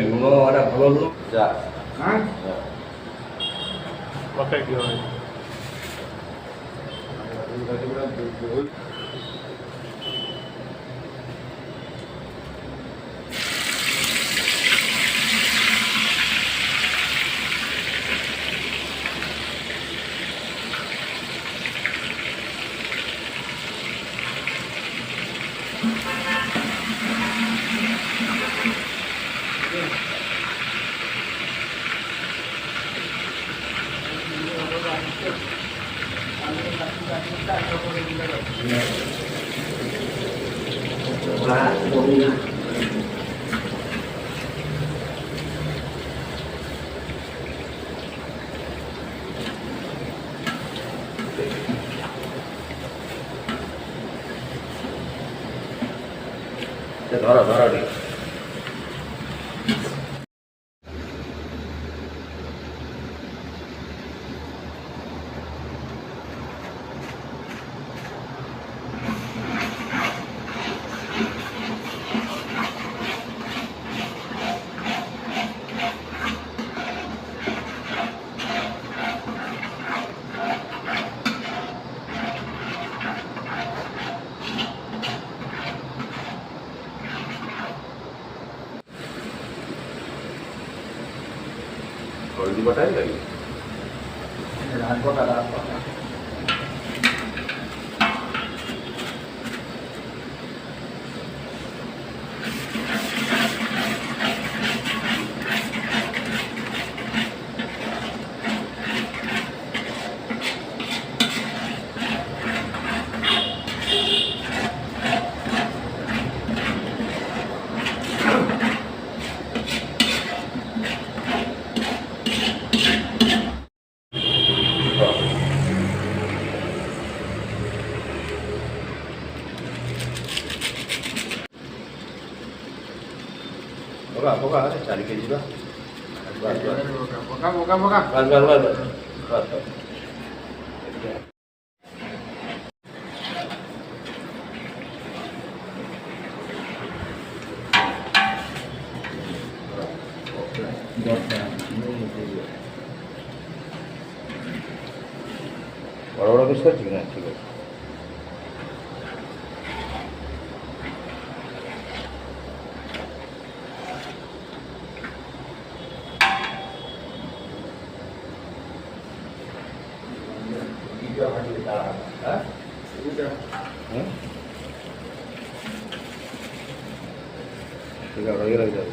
ଲୁଣ ଏଟା ଭଲ ଲୁଣ ଯା ପକେଇକି ଧର ଧର ଟିକେ हल्दी बटाई लगी Boga, boga, cari ke juga. Boga, boga, boga. Bas. बड़ा किसका चिकन है ठीक है ठीक है रही जाए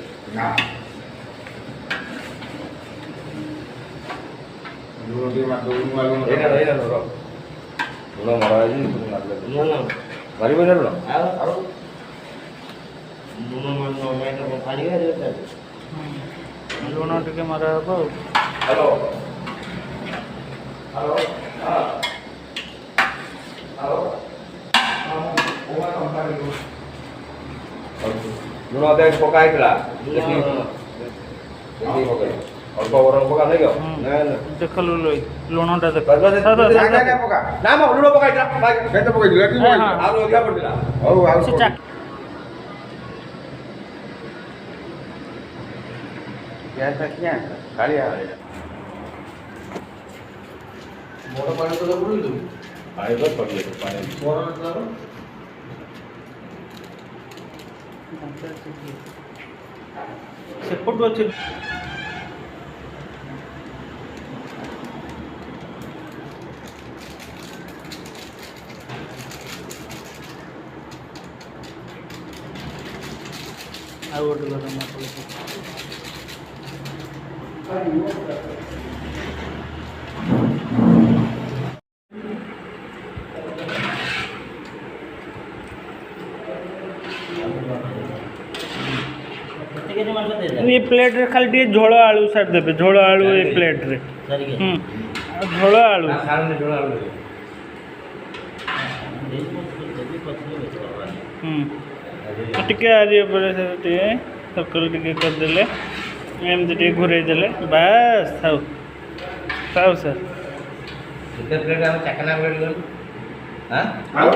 लुण मरा मार लुण लुण टे मरा हम हेलो हेलो लुण अदे पकाई अल्प गरम पका नहीं देख लुणटा देख ना लुण पकाई मोटा पानी तो पानी तो पड़िए पानी सेपटू अच्छे आ गोटे गरम मसला ये प्लेट रे खाली टे झोल आलू साइड देबे झोल आलू ये प्लेट रे झोल आलू टिके आरी ऊपर से टे सर्कल टिके कर देले एमती टे घूरे देले बास थाउ थाउ सर କେତେ ପ୍ଲେଟ୍ ଆମେ ଚାକନା ପ୍ଲେଟ୍ ଗଲୁ? ଆଉ